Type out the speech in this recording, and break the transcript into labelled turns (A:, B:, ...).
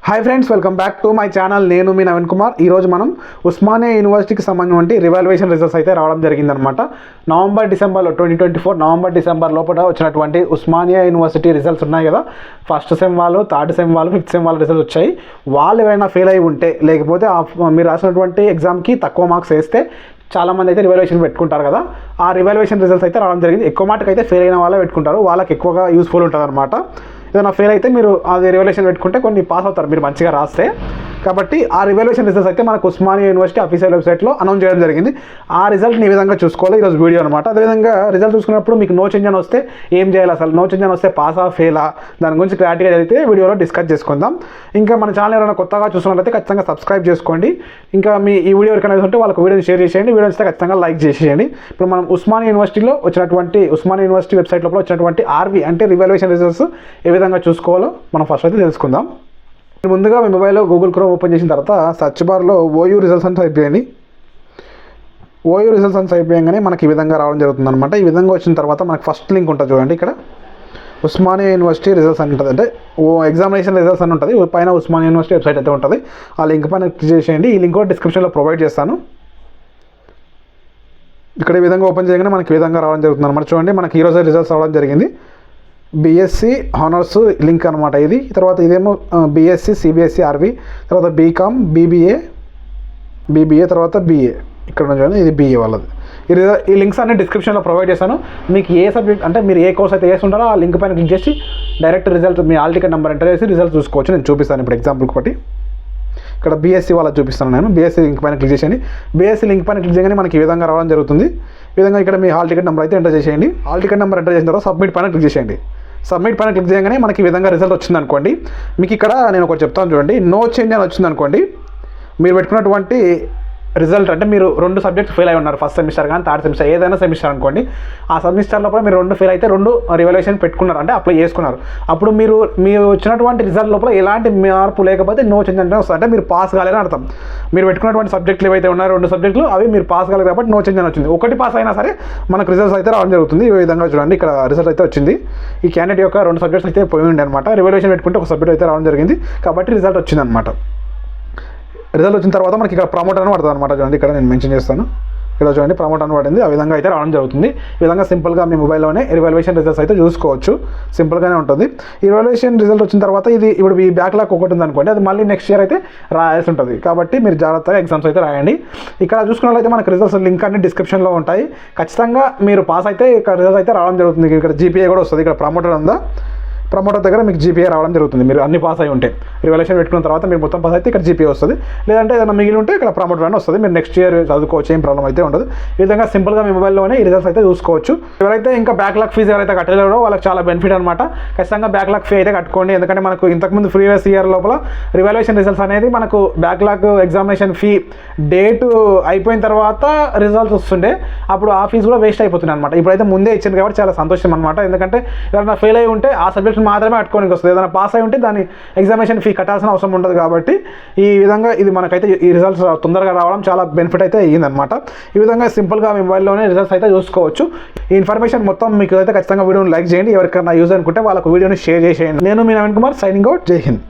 A: Hi friends, welcome back to my channel. నేను మీ నవీన్ కుమార్. ఈరోజు మనం ఉస్మానియా యూనివర్సిటీకి సంబంధించిన రివాల్యుయేషన్ రిజల్ట్స్ అయితే రావడం జరిగిందనమాట. డిసెంబర్లో 2024 నవంబర్ లోపల వచ్చినటువంటి ఉస్మానియా యూనివర్సిటీ రిజల్ట్స్ ఉన్నాయి కదా. ఫస్ట్ సెమ్ వాళ్ళు, థర్డ్ సెమ్ వాళ్ళు, ఫిఫ్త్ సెమ్ వాళ్ళ రిజల్ట్స్ వచ్చాయి. వాళ్ళు ఎవరైనా ఫెయిల్ అయి ఉంటే, లేకపోతే మీరు రాసినటువంటి ఎగ్జామ్కి తక్కువ మార్క్స్ వేస్తే చాలామంది అయితే రివాల్యుయేషన్ పెట్టుకుంటారు కదా. ఆ రివాల్యుయేషన్ రిజల్ట్స్ అయితే రావడం జరిగింది. ఎక్కువ మాటకు అయితే ఫెయిల్ అయిన వాళ్ళే పెట్టుకుంటారు. వాళ్ళకి ఎక్కువగా యూస్ఫుల్ ఉంటుంది అనమాట. ఏదైనా ఫెయిల్ అయితే మీరు అది రివాల్యుయేషన్ పెట్టుకుంటే కొన్ని పాస్ అవుతారు మీరు మంచిగా రాస్తే. కాబట్టి ఆ రివాల్యుయేషన్ రిజల్ట్స్ అయితే మనకు ఉస్మానియా యూనివర్సిటీ అఫీషియల్ వెబ్సైట్లో అనౌన్స్ చేయడం జరిగింది. ఆ రిజల్ట్ని ఈ విధంగా చూసుకోవాలి ఈరోజు వీడియో అనమాట. అదేవిధంగా రిజల్ట్ చూసుకున్నప్పుడు మీకు నో చేంజ్ అని వస్తే ఏం చేయాలి, అసలు నో చేంజ్ అని వస్తే పాసా ఫెయిలా, దాని గురించి క్లారిటీగా అయితే వీడియోలో డిస్కస్ చేసుకుందాం. ఇంకా మన ఛానల్ ఎవరైనా కొత్తగా చూస్తున్నట్లయితే ఖచ్చితంగా సబ్స్క్రైబ్ చేసుకోండి. ఇంకా ఈ వీడియో ఎవరికైనా ఉంటే వాళ్ళకి వీడియోని షేర్ చేసేయండి. వీడియో వస్తే ఖచ్చితంగా లైక్ చేసేయండి. ఇప్పుడు మనం ఉస్మానియా యూనివర్సిటీ వెబ్సైట్ లోపల వచ్చినటువంటి ఆర్వి అంటే రివాల్యుయేషన్ రిజల్ట్స్ ఏ విధంగా చూసుకోవాలో మనం ఫస్ట్ అయితే తెలుసుకుందాం. ముందుగా మీ మొబైల్లో గూగుల్ క్రోమ్ ఓపెన్ చేసిన తర్వాత సర్చ్ బార్లో ఓయూ రిజల్ట్స్ అని టైప్ చేయండి. ఓయూ రిజల్ట్స్ అని టైప్ చేయగానే మనకి ఈ విధంగా రావడం జరుగుతుంది అనమాట. ఈ విధంగా వచ్చిన తర్వాత మనకి ఫస్ట్ లింక్ ఉంటుంది చూడండి. ఇక్కడ ఉస్మానియా యూనివర్సిటీ రిజల్ట్స్ అని ఉంటుంది, అంటే ఎగ్జామినేషన్ రిజల్ట్స్ అని ఉంటుంది. పైన ఉస్మానియా యూనివర్సిటీ వెబ్సైట్ అయితే ఉంటుంది. ఆ లింక్ పైన క్లిక్ చేసేయండి. ఈ లింక్ కూడా డిస్క్రిప్షన్లో ప్రొవైడ్ చేస్తాను. ఇక్కడ ఈ విధంగా ఓపెన్ చేయగానే మనకి ఈ విధంగా రావడం జరుగుతుంది అనమాట. చూడండి, మనకి ఈరోజు రిజల్ట్స్ రావడం జరిగింది. బీఎస్సీ హానర్స్ లింక్ అనమాట ఇది. తర్వాత ఇదేమో బీఎస్సీ సిబిఎస్ఈ ఆర్వి, తర్వాత బీకామ్ బీబీఏ తర్వాత బీఏ. ఇక్కడ నుంచి ఇది బీఏ వాళ్ళది. ఈ లింక్స్ అన్ని డిస్క్రిప్షన్లో ప్రొవైడ్ చేశాను. మీకు ఏ సబ్జెక్ట్ అంటే మీరు ఏ కోర్స్ అయితే వేస్తుంటారో ఆ లింక్ పైన క్లిక్ చేసి డైరెక్ట్ రిజల్ట్ మీ హాల్ టికెట్ నెంబర్ ఎంటర్ చేసి రిజల్ట్ చూసుకోవచ్చు. నేను చూపిస్తాను ఇప్పుడు ఎగ్జాంపుల్కి ఒకటి. ఇక్కడ బీఎస్సీ వాళ్ళకి చూపిస్తాను నేను. బీఎస్సీ లింక్ పైన క్లిక్ చేసేయండి. బీఎస్సీ లింక్ పైన క్లిక్ చేయగానే మనకి ఈ విధంగా రావడం జరుగుతుంది. ఈ విధంగా ఇక్కడ మీ హాల్ టికెట్ నెంబర్ అయితే ఎంటర్ చేసేయండి. హాల్ టికెట్ నెంబర్ ఎంటర్ చేసిన తర్వాత సబ్మిట్ పైన క్లిక్ చేసేయండి. సబ్మిట్ పైన క్లిక్ చేయగానే మనకి ఈ విధంగా రిజల్ట్ వచ్చింది అనుకోండి. మీకు ఇక్కడ నేను ఒకటి చెప్తాను చూడండి. నో చేంజ్ అని వచ్చింది అనుకోండి. మీరు పెట్టుకున్నటువంటి రిజల్ట్ అంటే మీరు 2 సబ్జెక్ట్స్ ఫెయిల్ అయి ఉన్నారు, ఫస్ట్ సెమిస్టర్ కానీ థర్డ్ సెమిస్టర్ ఏదైనా సెమిస్టర్ అనుకోండి. ఆ సెమిస్టర్ లోపల మీరు 2 ఫెయిల్ అయితే 2 రివాల్యుయేషన్ పెట్టుకున్నారు, అంటే అప్లై చేసుకున్నారు. అప్పుడు మీరు వచ్చినటువంటి రిజల్ట్ లోపల ఎలాంటి మార్పు లేకపోతే నో చేంజ్ అంటే వస్తుంది, అంటే మీరు పాస్ కాలేదని అర్థం. మీరు పెట్టుకున్నటువంటి సబ్జెక్టులు ఏవైతే ఉన్నారో 2 సబ్జెక్టులు అవి మీరు పాస్ కాలేదు కాబట్టి నో చేంజ్ అని వచ్చింది. ఒకటి పాస్ అయినా సరే మనకు రిజల్ట్స్ అయితే రావడం జరుగుతుంది. ఈ విధంగా చూడండి, ఇక్కడ రిజల్ట్ అయితే వచ్చింది. ఈ క్యాండిడేట్ యొక్క 2 సబ్జెక్ట్స్ అయితే పోయి ఉండే అనమాట. రివాల్యుయేషన్ పెట్టుకుంటే ఒక సబ్జెక్ట్ అయితే రావడం జరిగింది కాబట్టి రిజల్ట్ వచ్చింది అనమాట. రిజల్ట్ వచ్చిన తర్వాత మనకి ఇక్కడ ప్రమోట్ అని పడుతుంది అనమాట. చూడండి, ఇక్కడ నేను మెన్షన్ చేస్తాను. ఇక్కడ చూడండి ప్రమోట్ అని పడింది. ఆ విధంగా అయితే రావడం జరుగుతుంది. ఈ విధంగా సింపుల్గా మీ మొబైల్లోనే రివాల్యుయేషన్ రిజల్ట్స్ అయితే చూసుకోవచ్చు. సింపుల్గానే ఉంటుంది. ఈ రివాల్యుయేషన్ రిజల్ట్ వచ్చిన తర్వాత ఇది ఇప్పుడు ఈ బ్యాక్లాగ్ ఒకటి ఉంది అనుకోండి, అది మళ్ళీ నెక్స్ట్ ఇయర్ అయితే రాయాల్సి ఉంటుంది. కాబట్టి మీరు జాగ్రత్తగా ఎగ్జామ్స్ అయితే రాయండి. ఇక్కడ చూసుకున్నట్లయితే మనకు రిజల్ట్స్ లింక్ అన్ని డిస్క్రిప్షన్లో ఉంటాయి. ఖచ్చితంగా మీరు పాస్ అయితే ఇక్కడ రిజల్ట్ అయితే రావడం జరుగుతుంది. ఇక్కడ జీపీఏ కూడా వస్తుంది. ఇక్కడ ప్రమోటర్ ఉందా, ప్రమోటర్ దగ్గర మీకు జీపీఏ రావడం జరుగుతుంది. మీరు అన్ని పాస్ అయి ఉంటే రివాల్యుయేషన్ పెట్టుకున్న తర్వాత మీరు మొత్తం పాస్ అయితే ఇక్కడ జీపీఏ వస్తుంది. లేదంటే ఏదైనా మిగిలి ఉంటే ఇక్కడ ప్రమోటర్ అని వస్తుంది. మీరు నెక్స్ట్ ఇయర్ చదువుకోవచ్చు, ఏం ప్రాబ్లం అయితే ఉండదు. ఈ విధంగా సింపుల్గా మీ మొబైల్లోనే ఈ రిజల్ట్స్ అయితే చూసుకోవచ్చు. ఎవరైతే ఇంకా బ్యాక్లాగ్ ఫీజు ఎవరైతే కట్టలేరో వాళ్ళకి చాలా బెనిఫిట్ అనమాట. ఖచ్చితంగా బ్యాక్లాగ్ ఫీ అయితే కట్టుకోండి. ఎందుకంటే మనకు ఇంతకుముందు ప్రీవియస్ ఇయర్ లోపల రివాల్యుయేషన్ రిజల్ట్స్ అనేది మనకు బ్యాక్లాగ్ ఎగ్జామినేషన్ ఫీ డేట్ అయిపోయిన తర్వాత రిజల్ట్స్ వస్తుండే, అప్పుడు ఆ ఫీజు కూడా వేస్ట్ అయిపోతుంది అనమాట. ఇప్పుడైతే ముందే ఇచ్చింది కాబట్టి చాలా సంతోషం అనమాట. ఎందుకంటే ఎవరైనా ఫెయిల్ అయి ఉంటే ఆ సబ్జెక్ట్ మాత్రమే కట్టుకోనికి వస్తుంది. ఏదైనా పాస్ అయి ఉంటే దాని ఎగ్జామినేషన్ ఫీ కట్టాల్సిన అవసరం ఉండదు. కాబట్టి ఈ విధంగా ఇది మనకైతే ఈ రిజల్ట్స్ తొందరగా రావడం చాలా బెనిఫిట్ అయితే అయ్యిందనమాట. ఈ విధంగా సింపుల్గా మీ మొబైల్లోనే రిజల్ట్స్ అయితే చూసుకోవచ్చు. ఈ ఇన్ఫర్మేషన్ మొత్తం మీకు అయితే ఖచ్చితంగా వీడియోని లైక్ చేయండి. ఎవరికైనా యూజ్ అనుకుంటే వాళ్ళకు వీడియోని షేర్ చేసేయండి. నేను మీ నవీన్ కుమార్, సైనింగ్ అవుట్. జై హింద్.